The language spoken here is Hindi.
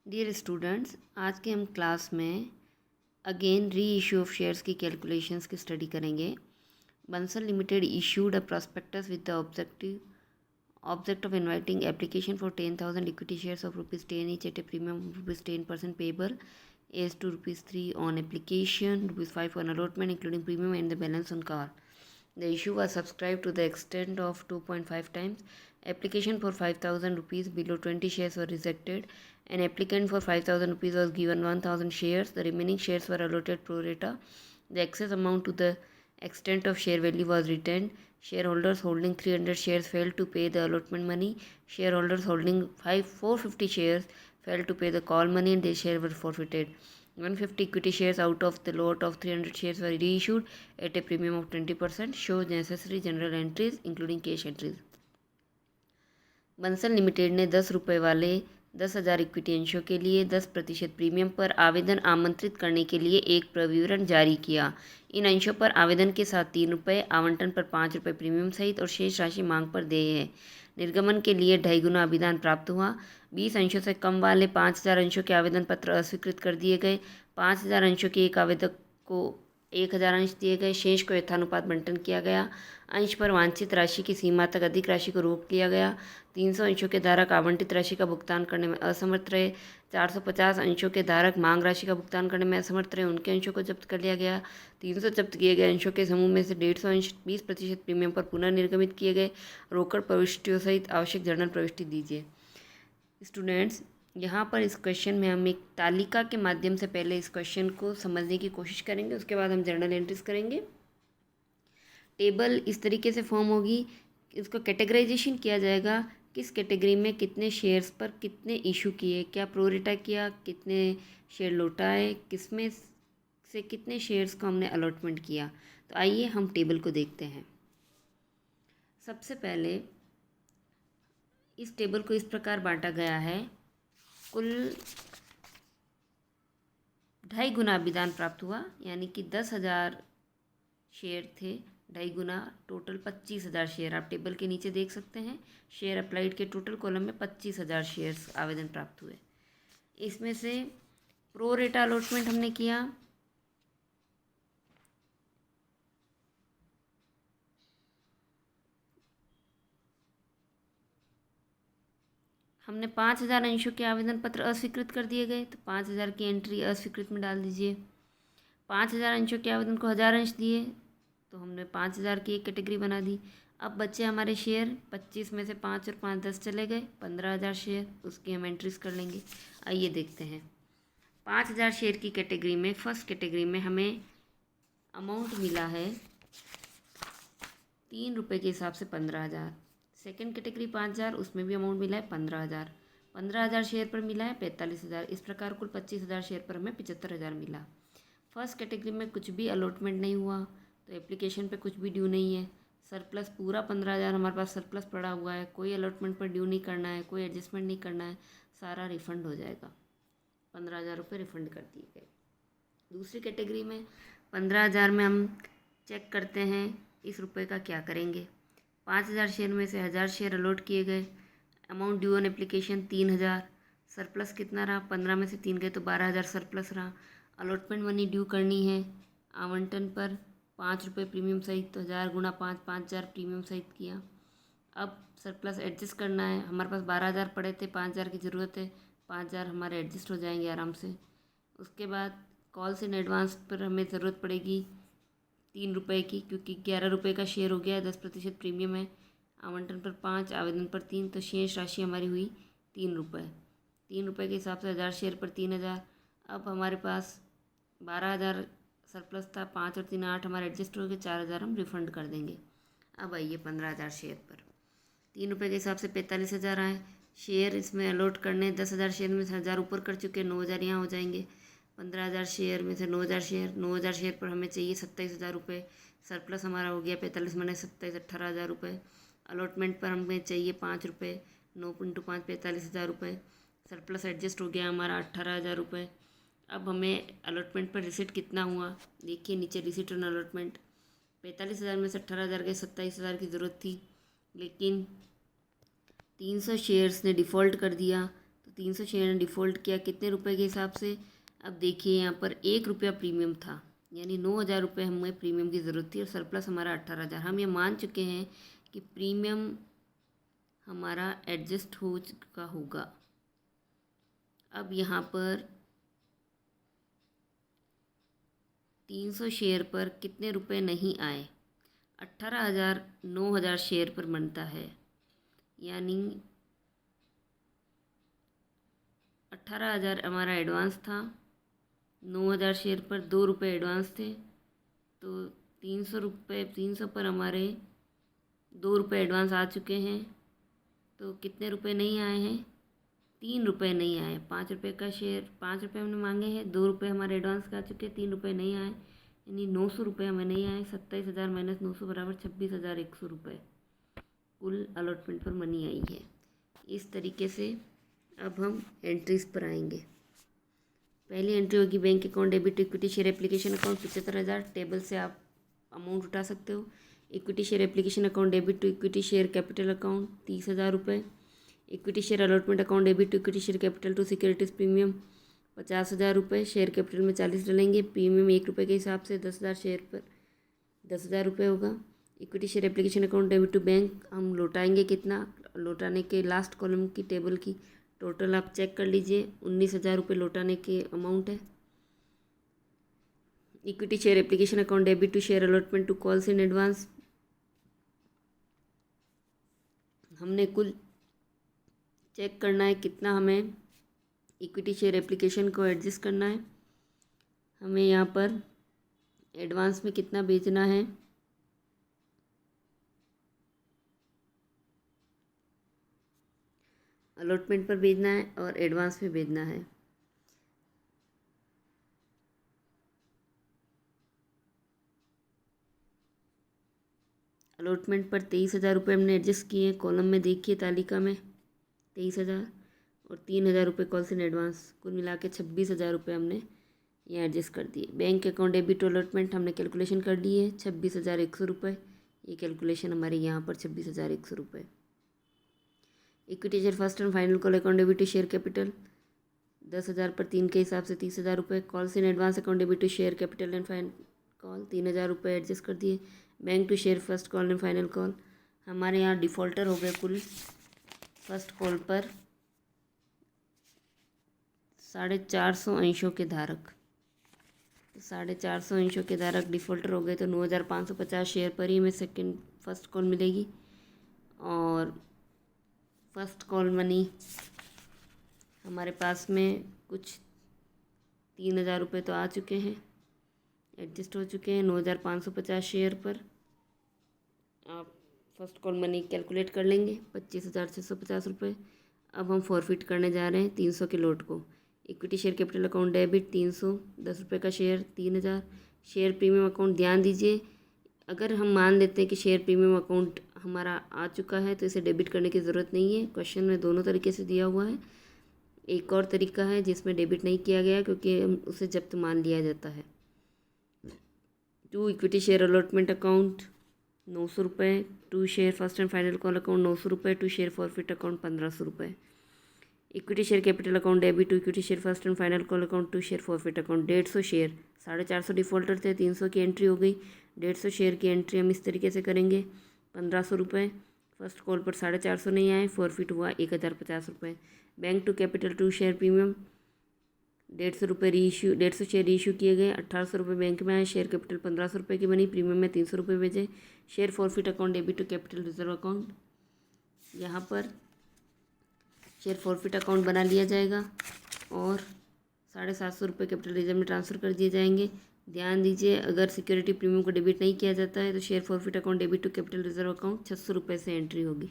डियर स्टूडेंट्स, आज के हम क्लास में अगेन री इशू ऑफ शेयर्स की कैलकुलेशंस की स्टडी करेंगे। Bansal limited issued a prospectus with the object of inviting application for 10,000 equity shares of rupees 10 each at a premium of rupees 10% payable as to rupees 3 on application, rupees 5 on allotment including premium and the balance on call. The issue was subscribed to the extent of 2.5 times. Application for 5,000 rupees below 20 shares were rejected. An applicant for 5,000 rupees was given 1,000 shares. The remaining shares were allotted pro rata. The excess amount to the extent of share value was retained. Shareholders holding 300 shares failed to pay the allotment money. Shareholders holding 450 shares failed to pay the call money and their shares were forfeited. 150 equity shares out of the lot of 300 shares were reissued at a premium of 20%. Show necessary general entries including cash entries. Bansal limited ने 10 रुपये वाले 10,000 इक्विटी अंशों के लिए 10% प्रीमियम पर आवेदन आमंत्रित करने के लिए एक प्रविवरण जारी किया। इन अंशों पर आवेदन के साथ 3 रुपये, आवंटन पर 5 रुपये प्रीमियम सहित और शेष राशि मांग पर देय है। निर्गमन के लिए 2.5 गुना अभिदान प्राप्त हुआ। 20 अंशों से कम वाले 5,000 अंशों के आवेदन पत्र अस्वीकृत कर दिए गए। 5,000 अंशों के एक आवेदक को 1,000 अंश दिए गए। शेष को यथानुपात बंटन किया गया। अंश पर वांछित राशि की सीमा तक अधिक राशि को रोक दिया गया। 300 अंशों के धारक आवंटित राशि का भुगतान करने में असमर्थ रहे। 450 अंशों के धारक मांग राशि का भुगतान करने में असमर्थ रहे, उनके अंशों को जब्त कर लिया गया। 300 जब्त किए गए अंशों के समूह में से 150 अंश 20% प्रीमियम पर पुनर्निर्गमित किए गए। रोकड़ प्रविष्टियों सहित आवश्यक जर्नल प्रविष्टि दीजिए। स्टूडेंट्स, यहाँ पर इस क्वेश्चन में हम एक तालिका के माध्यम से पहले इस क्वेश्चन को समझने की कोशिश करेंगे, उसके बाद हम जर्नल एंट्रीज करेंगे। टेबल इस तरीके से फॉर्म होगी, इसको कैटेगराइजेशन किया जाएगा, किस कैटेगरी में कितने शेयर्स पर कितने इशू किए, क्या प्रोरेटा किया, कितने शेयर लौटाए, किस में से कितने शेयर्स को हमने अलॉटमेंट किया। तो आइए हम टेबल को देखते हैं। सबसे पहले इस टेबल को इस प्रकार बांटा गया है। कुल 2.5 गुना अभिदान प्राप्त हुआ, यानी कि 10,000 शेयर थे, 2.5 गुना टोटल 25,000 शेयर। आप टेबल के नीचे देख सकते हैं, शेयर अप्लाइड के टोटल कॉलम में 25,000 शेयर्स आवेदन प्राप्त हुए। इसमें से प्रो रेटा अलॉटमेंट हमने किया। हमने 5,000 अंशों के आवेदन पत्र अस्वीकृत कर दिए गए, तो 5,000 की एंट्री अस्वीकृत में डाल दीजिए। 5,000 अंशों के आवेदन को 1,000 अंश दिए, तो हमने 5,000 की एक कैटेगरी बना दी। अब बच्चे हमारे शेयर 25 में से 5 और 5 10 चले गए, 15,000 शेयर, उसकी हम एंट्रीज कर लेंगे। आइए देखते हैं। 5,000 शेयर की कैटेगरी में फर्स्ट कैटेगरी में हमें अमाउंट मिला है 3 रुपये के हिसाब से 15,000। सेकेंड कैटेगरी 5,000, उसमें भी अमाउंट मिला है 15,000। 15,000 शेयर पर मिला है 45,000। इस प्रकार कुल 25,000 शेयर पर हमें 75,000 मिला। फर्स्ट कैटेगरी में कुछ भी अलॉटमेंट नहीं हुआ, तो एप्लीकेशन पे कुछ भी ड्यू नहीं है। सरप्लस पूरा 15,000 हमारे पास सरप्लस पड़ा हुआ है, कोई अलॉटमेंट पर ड्यू नहीं करना है, कोई एडजस्टमेंट नहीं करना है, सारा रिफ़ंड हो जाएगा। 15,000 रुपये रिफ़ंड कर दिए गए। दूसरी कैटेगरी में 15,000 में हम चेक करते हैं इस रुपये का क्या करेंगे। 5,000 शेयर में से 1,000 शेयर अलॉट किए गए। Amount due on application 3,000। Surplus कितना रहा, 15 में से 3 गए तो 12,000 सरप्लस रहा। अलॉटमेंट मनी ड्यू करनी है, आवंटन पर 5 रुपये प्रीमियम सहित, तो 1,000 गुना 5 5,000 प्रीमियम सहित किया। अब सरप्लस एडजस्ट करना है, हमारे पास 12,000 पड़े थे, 5,000 की ज़रूरत है, 5,000 हमारे एडजस्ट हो जाएंगे आराम से। उसके बाद कॉल्स इन एडवांस पर हमें ज़रूरत पड़ेगी 3 रुपये की, क्योंकि 11 रुपये का शेयर हो गया, 10% प्रीमियम है। आवंटन पर 5, आवेदन पर 3, तो शेष राशि हमारी हुई 3 रुपये। 3 रुपये के हिसाब से 1,000 शेयर पर 3,000। अब हमारे पास 12,000 सरप्लस था, 5 और 3 8 हमारे एडजस्ट हो गए, 4,000 हम रिफ़ंड कर देंगे। अब आइए 15,000 शेयर पर 3 रुपये के हिसाब से 45,000 आए। शेयर इसमें अलॉट करने 10,000 शेयर में से 1,000 ऊपर कर चुके, 9,000 यहाँ हो जाएंगे। 15,000 शेयर में से 9,000 शेयर पर हमें चाहिए 27,000 रुपये। सरप्लस हमारा हो गया 45 मैंने 27 18,000 रुपये। अलॉटमेंट पर हमें चाहिए 5 रुपये, 9 × 5 45,000 रुपये। सरप्लस एडजस्ट हो गया हमारा 18,000 रुपये। अब हमें अलॉटमेंट पर रिसीट कितना हुआ, देखिए नीचे रिसीट ऑन अलॉटमेंट। 45,000 में से 18,000 गए, 27,000 की ज़रूरत थी, लेकिन 300 शेयर्स ने डिफ़ॉल्ट कर दिया, तो 300 शेयर ने डिफ़ॉल्ट किया कितने रुपए के हिसाब से। अब देखिए यहाँ पर 1 रुपया प्रीमियम था, यानी 9,000 रुपये हमें प्रीमियम की ज़रूरत थी और सरप्लस हमारा 18,000। हम ये मान चुके हैं कि प्रीमियम हमारा एडजस्ट हो चुका होगा। अब यहाँ पर 300 शेयर पर कितने रुपए नहीं आए। 18,000 9,000 शेयर पर बनता है, यानी 18,000 हमारा एडवांस था, 9,000 शेयर पर 2 रुपये एडवांस थे, तो 300 पर हमारे 2 रुपये एडवांस आ चुके हैं। तो कितने रुपए नहीं आए हैं, 3 रुपये नहीं आए। 5 रुपये का शेयर, 5 रुपये हमने मांगे हैं, 2 रुपये हमारे एडवांस का आ चुके, 3 रुपये नहीं आए, यानी 900 रुपये हमें नहीं आए। 27,000 माइनस 900 बराबर 26,100 रुपये कुल अलॉटमेंट पर मनी आई है। इस तरीके से अब हम एंट्रीज पर आएंगे। पहली एंट्री होगी bank account debit to equity share application account 75,000। Table से आप अमाउंट उठा सकते हो। Equity share application account debit to equity share capital account 30,000 रुपये। Equity share allotment account debit to equity share capital to securities premium 50,000 रुपये। शेयर कैपिटल में 40 डालेंगे, प्रीमियम 1 रुपये के हिसाब से 10,000 शेयर पर 10,000 रुपये होगा। Equity share application account debit to bank हम लौटाएंगे कितना, लौटाने के लास्ट कॉलम की टेबल की टोटल आप चेक कर लीजिए, 19,000 रुपये लौटाने के अमाउंट है। Equity share application account debit to share allotment to calls in advance हमने कुल चेक करना है कितना हमें इक्विटी शेयर एप्लीकेशन को एडजस्ट करना है। हमें यहाँ पर एडवांस में कितना भेजना है, अलॉटमेंट पर भेजना है और एडवांस में भेजना है। अलॉटमेंट पर 23,000 रुपये हमने एडजस्ट किए हैं, कॉलम में देखिए तालिका में 23,000 और 3,000 रुपये कॉल्स इन एडवांस, कुल मिला के 26,000 रुपये हमने ये एडजस्ट कर दिए। बैंक अकाउंट डेबिट अलॉटमेंट हमने कैलकुलेशन कर ली है 26,100 रुपये, ये कैलकुलेशन हमारे यहाँ पर 26,100 रुपये। Equity share first and final call account debit to share capital 10,000 पर 3 के हिसाब से 30,000 रुपये। Calls in advance account debit to share capital and fine call 3,000 रुपये एडजस्ट कर दिए। Bank to share first call and final call हमारे यहाँ डिफ़ॉल्टर हो गए कुल फर्स्ट कॉल पर 450 अंशों के धारक, तो 450 अंशों के धारक डिफ़ॉल्टर हो गए, तो 9,550 शेयर पर ही हमें सेकेंड फर्स्ट कॉल मिलेगी। और फर्स्ट कॉल मनी हमारे पास में कुछ 3,000 रुपये तो आ चुके हैं, एडजस्ट हो चुके हैं 9,550 शेयर पर। आप फर्स्ट कॉल मनी कैलकुलेट कर लेंगे 25,650 रुपये। अब हम फॉरफिट करने जा रहे हैं 300 के लोट को। Equity share capital account debit 300 10 रुपये का शेयर 3,000। शेयर प्रीमियम अकाउंट ध्यान दीजिए, अगर हम मान लेते हैं कि शेयर प्रीमियम अकाउंट हमारा आ चुका है तो इसे डेबिट करने की ज़रूरत नहीं है। क्वेश्चन में दोनों तरीके से दिया हुआ है। एक और तरीका है जिसमें डेबिट नहीं किया गया क्योंकि उसे जब्त मान लिया जाता है। To equity share allotment account 900 रुपये, to share first and final call account 900 रुपये, टू शेयर फॉरफिट अकाउंट 1,500 रुपये। Equity share capital account debit to equity share first and final call account, to share forfeit account 150 share, 450 defaulter थे, 300 की एंट्री हो गई। 150 शेयर की एंट्री हम इस तरीके से करेंगे 1,500 रुपये। फर्स्ट कॉल पर 450 नहीं आए, फॉरफिट हुआ 1,050 रुपये। Bank to capital to share premium 150 रुपये रीइश्यू, 150 शेयर रीइश्यू किए गए, 1,800 रुपये बैंक में आए। शेयर कैपिटल 1,500 रुपये की बनी, प्रीमियम में 300 रुपये भेजे। Share forfeit account debit to capital reserve account, यहाँ पर शेयर फॉरफिट अकाउंट बना लिया जाएगा और 750 रुपये कैपिटल रिजर्व में ट्रांसफ़र कर दिए जाएंगे। ध्यान दीजिए, अगर सिक्योरिटी प्रीमियम को डेबिट नहीं किया जाता है तो share forfeit account debit to capital reserve account 600 रुपये से एंट्री होगी।